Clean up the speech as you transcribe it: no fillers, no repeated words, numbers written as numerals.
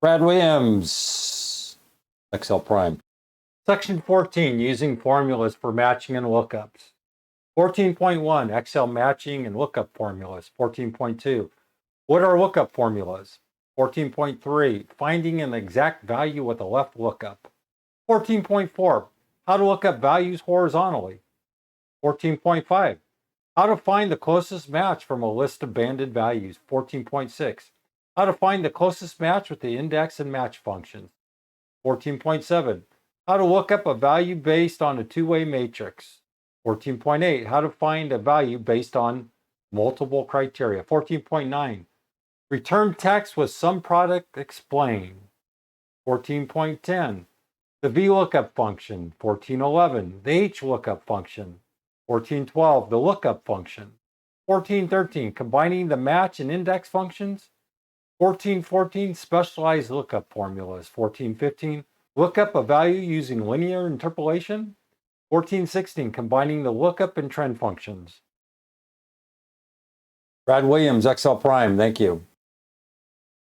Brad Williams, Excel Prime. Section 14, using formulas for matching and lookups. 14.1, Excel matching and lookup formulas. 14.2, what are lookup formulas? 14.3, finding an exact value with a left lookup. 14.4, how to look up values horizontally. 14.5, how to find the closest match from a list of banded values. 14.6, how to find the closest match with the index and match functions. 14.7, how to look up a value based on a two-way matrix. 14.8, how to find a value based on multiple criteria. 14.9, return text with some product explained. 14.10, the VLOOKUP function. 14.11, the HLOOKUP function. 14.12, the lookup function. 14.13, combining the match and index functions. 14.14, specialized lookup formulas. 14.15, look up a value using linear interpolation. 14.16, combining the lookup and trend functions. Brad Williams, Excel Prime, thank you.